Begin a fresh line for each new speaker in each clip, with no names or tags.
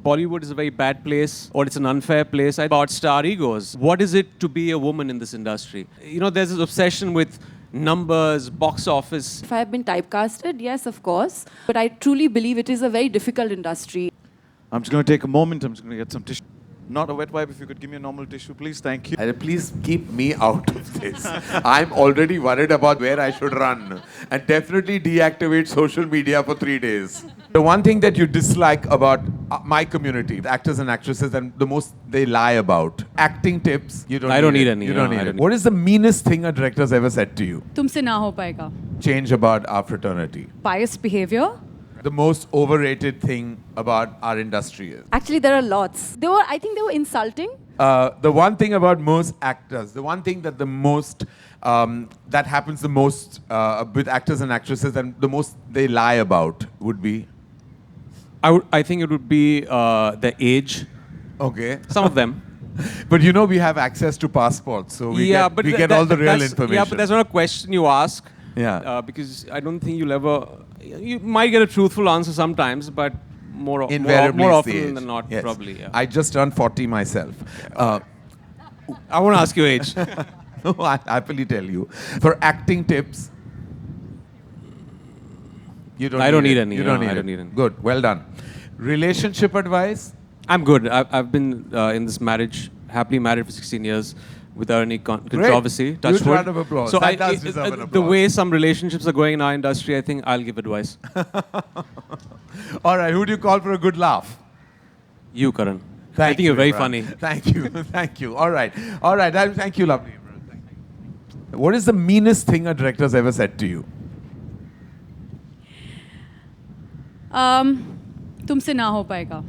Bollywood is a very bad place, or it's an unfair place. About star egos. What is it to be a woman in this industry? You know, there's this obsession with numbers, box office.
If I have been typecasted, yes, of course. But I truly believe it is a very difficult industry.
I'm just going to take a moment. I'm just going to get some tissue. Not a wet wipe. If you could give me a normal tissue, please. Thank you.
Please keep me out of this. I'm already worried about where I should run. And definitely deactivate social media for 3 days. The one thing that you dislike about my community, actors and actresses, and the most they lie about. Acting tips, you don't
I don't need
it.
any.
You
No,
don't
I
need
don't
it.
need
What is the meanest thing a director's ever said to you?
तुमसे ना हो पाएगा.
Change about our fraternity.
Biased behavior.
The most overrated thing about our industry is.
Actually, there are lots. I think they were insulting.
The one thing about most actors, the one thing that the most that happens the most with actors and actresses, and the most they lie about would be.
I think it would be the age.
Okay.
Some of them.
But you know we have access to passports, so we get all the real information.
Yeah, but that's not a question you ask.
Yeah.
Because I don't think you'll ever. You might get a truthful answer sometimes, but more
Invariably
more
it's the
often
age.
than not,
Yes.
probably. Yeah.
I just turned 40 myself.
I won't ask your age.
No, I happily tell you. For acting tips, you don't.
I don't need
it.
any.
You
No,
don't need
I
it.
don't need any.
Good. Well done. Relationship advice.
I'm good. I've been in this marriage, happily married for 16 years, without any controversy. Touch
Huge
wood.
round of applause.
So
That does deserve an
the
applause.
way some relationships are going in our industry, I think I'll give advice.
All right. Who do you call for a good laugh?
You, Karan. I
Thank
think you're very
Emraan.
funny.
Thank you. Thank you. All right. All right. Thank you, lovely. Emraan. Thank you. What is the meanest thing a director's ever said to you?
तुमसे ना हो पाएगा.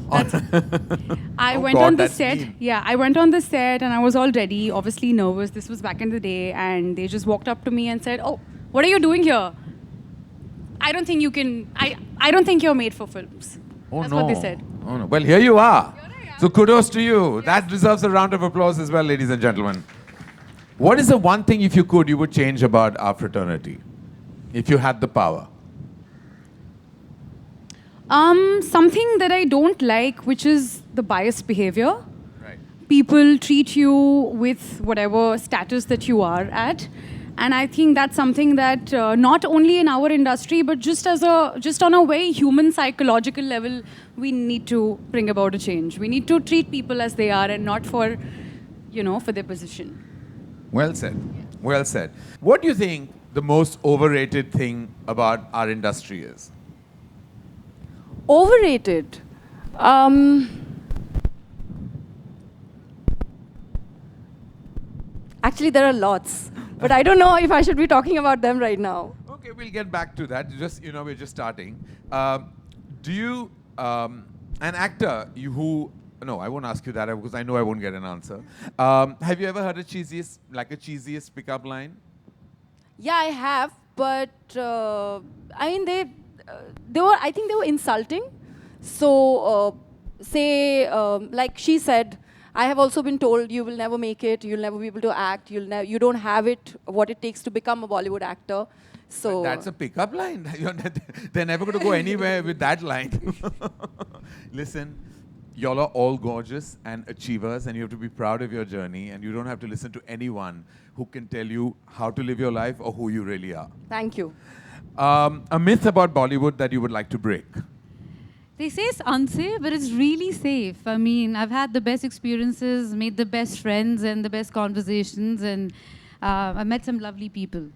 I
Oh
went
God,
on the
that's
set.
mean.
Yeah, I went on the set and I was all ready, obviously nervous. This was back in the day, and they just walked up to me and said, "Oh, what are you doing here? I don't think you can. I don't think you're made for films."
Oh
That's
no.
what they said.
Oh no. Well, here you are. So kudos to you. That deserves a round of applause as well, ladies and gentlemen. What is the one thing, if you could, you would change about our fraternity? If you had the power?
Something that I don't like, which is the biased behavior.
Right.
People treat you with whatever status that you are at. And I think that's something that not only in our industry, but just on a very human psychological level, we need to bring about a change. We need to treat people as they are and not for their position.
Well said. Well said. What do you think the most overrated thing about our industry is?
Overrated. Actually, there are lots. But I don't know if I should be talking about them right now.
Okay, we'll get back to that. We're just starting. Do you, an actor who, no, I won't ask you that because I know I won't get an answer. Have you ever heard a cheesiest pickup line?
Yeah, I have. But I mean, I think they were insulting. So, like she said, I have also been told you will never make it, you'll never be able to act, you don't have what it takes to become a Bollywood actor. So
That's a pickup line. They're never going to go anywhere with that line. Listen, y'all are all gorgeous and achievers, and you have to be proud of your journey, and you don't have to listen to anyone who can tell you how to live your life or who you really are.
thank you.
A myth about Bollywood that you would like to break.
They say it's unsafe, but it's really safe. I mean, I've had the best experiences, made the best friends and the best conversations, and I've met some lovely people.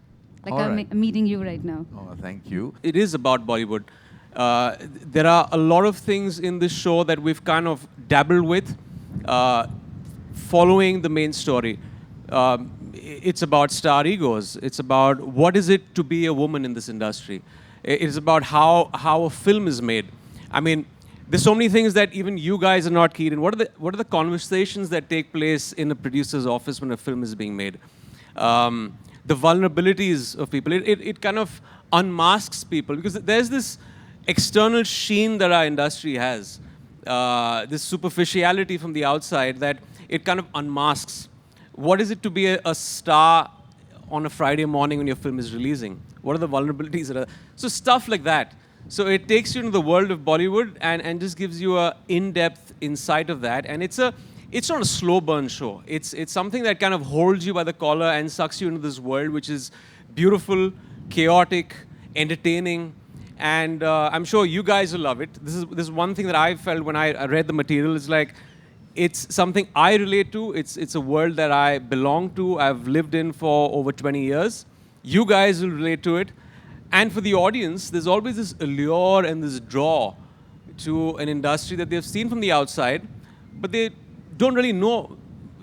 Like
All
I'm
right.
meeting you right now.
Oh, thank you.
It is about Bollywood. There are a lot of things in this show that we've kind of dabbled with, following the main story. It's about star egos. It's about what is it to be a woman in this industry. It's about how a film is made. I mean, there's so many things that even you guys are not keen in. What are the conversations that take place in a producer's office when a film is being made? The vulnerabilities of people. It kind of unmasks people because there's this external sheen that our industry has, this superficiality from the outside that it kind of unmasks. What is it to be a star on a Friday morning when your film is releasing? What are the vulnerabilities that are... So stuff like that. So it takes you into the world of Bollywood and just gives you a in-depth insight of that. And it's not a slow burn show. It's something that kind of holds you by the collar and sucks you into this world, which is beautiful, chaotic, entertaining. And I'm sure you guys will love it. This is one thing that I felt when I read the material. It's like, it's something I relate to. It's a world that I belong to. I've lived in for over 20 years. You guys will relate to it. And for the audience, there's always this allure and this draw to an industry that they've seen from the outside, but they don't really know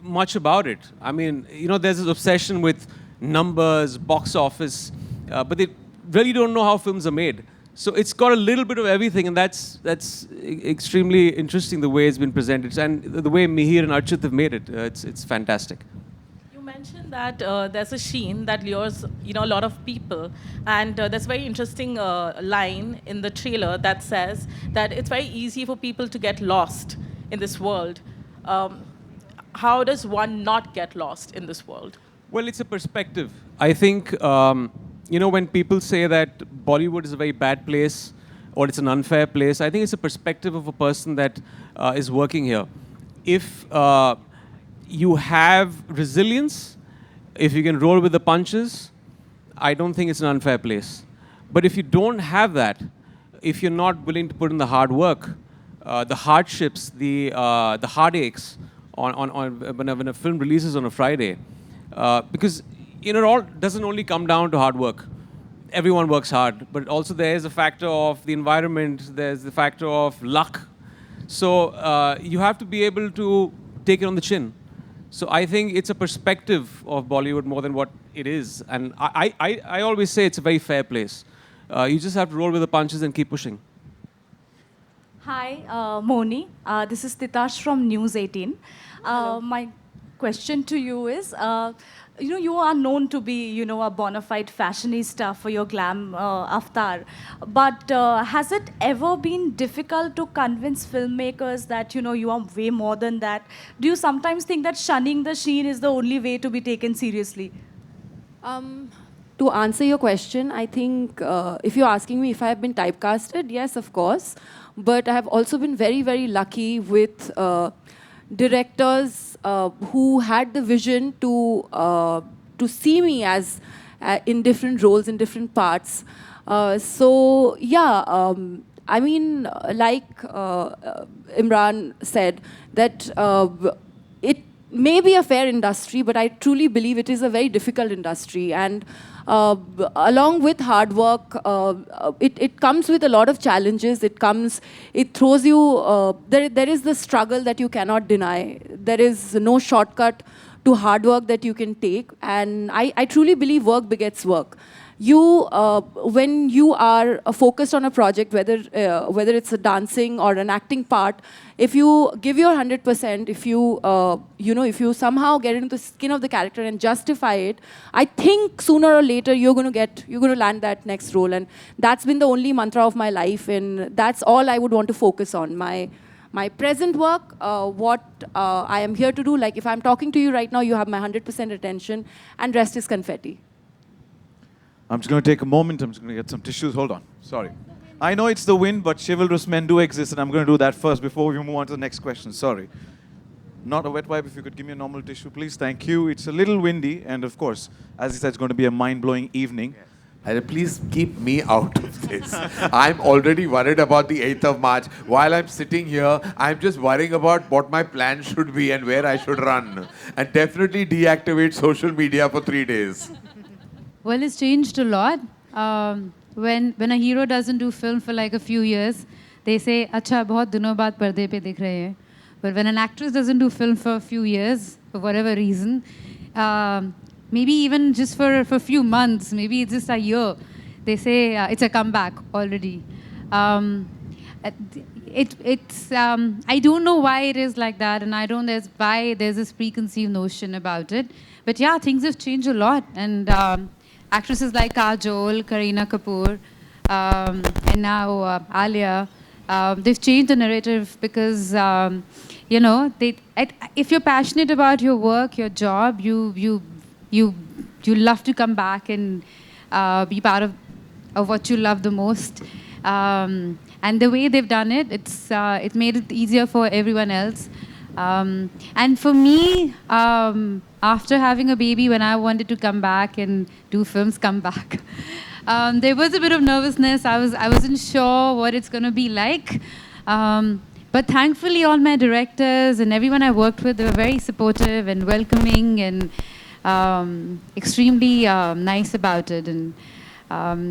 much about it. I mean, there's this obsession with numbers, box office, but they really don't know how films are made. So it's got a little bit of everything, and that's extremely interesting the way it's been presented, and the way Mihir and Archit have made it. It's fantastic.
You mentioned that there's a sheen that lures a lot of people, and there's a very interesting line in the trailer that says that it's very easy for people to get lost in this world. How does one not get lost in this world?
Well, it's a perspective. I think, when people say that Bollywood is a very bad place or it's an unfair place, I think it's a perspective of a person that is working here. If you have resilience, if you can roll with the punches, I don't think it's an unfair place. But if you don't have that, if you're not willing to put in the hard work, the hardships, the heartaches when a film releases on a Friday, because it all doesn't only come down to hard work. Everyone works hard, but also there is a factor of the environment, there's the factor of luck. So you have to be able to take it on the chin. So I think it's a perspective of Bollywood more than what it is. And I always say it's a very fair place. You just have to roll with the punches and keep pushing.
Hi, Mouni. This is Titash from News 18. My question to you is, you are known to be, a bona fide fashionista for your glam avatar. But has it ever been difficult to convince filmmakers that, you are way more than that? Do you sometimes think that shunning the sheen is the only way to be taken seriously?
To answer your question, I think if you're asking me if I have been typecasted, yes, of course. But I have also been very, very lucky with directors who had the vision to see me as in different roles, in different parts. So yeah, I mean, like Emraan said, that it may be a fair industry, but I truly believe it is a very difficult industry. And along with hard work, it comes with a lot of challenges. It throws you, there is the struggle that you cannot deny. There is no shortcut to hard work that you can take. And I truly believe work begets work. When you are focused on a project, whether it's a dancing or an acting part, if you give your 100%, if you somehow get into the skin of the character and justify it, I think sooner or later you're going to land that next role. And that's been the only mantra of my life, and that's all I would want to focus on. My present work, what I am here to do, like if I'm talking to you right now, you have my 100% attention, and rest is confetti.
I'm just going to take a moment. I'm just going to get some tissues. Hold on. Sorry. I know it's the wind, but chivalrous men do exist, and I'm going to do that first before we move on to the next question. Sorry. Not a wet wipe. If you could give me a normal tissue, please. Thank you. It's a little windy, and of course, as he said, it's going to be a mind-blowing evening.
Please keep me out of this. I'm already worried about the 8th of March. While I'm sitting here, I'm just worrying about what my plan should be and where I should run. And definitely deactivate social media for 3 days.
Well, it's changed a lot. When a hero doesn't do film for like a few years, they say, "Acha, bahut dinon baad parde pe dikh rahe hain." But when an actress doesn't do film for a few years, for whatever reason, maybe even just for a few months, maybe it's just a year, they say it's a comeback already. I don't know why it is like that, and I don't know why there's this preconceived notion about it. But yeah, things have changed a lot, and actresses like Kajol, Kareena Kapoor, and now Alia, they've changed the narrative because if you're passionate about your work, your job, you love to come back and be part of what you love the most. And the way they've done it, it made it easier for everyone else. And for me, after having a baby, when I wanted to come back and do films, come back, there was a bit of nervousness. I wasn't sure what it's going to be like. But thankfully, all my directors and everyone I worked with, they were very supportive and welcoming and extremely nice about it. And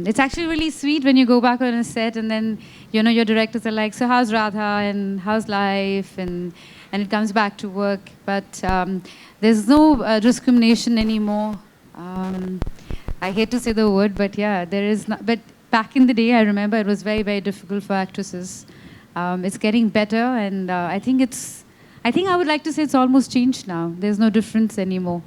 it's actually really sweet when you go back on a set and then, you know, your directors are like, so how's Radha and how's life? And it comes back to work. But there's no discrimination anymore. I hate to say the word, but yeah, there is not. But back in the day, I remember it was very, very difficult for actresses. It's getting better, and I think I would like to say it's almost changed now. There's no difference anymore.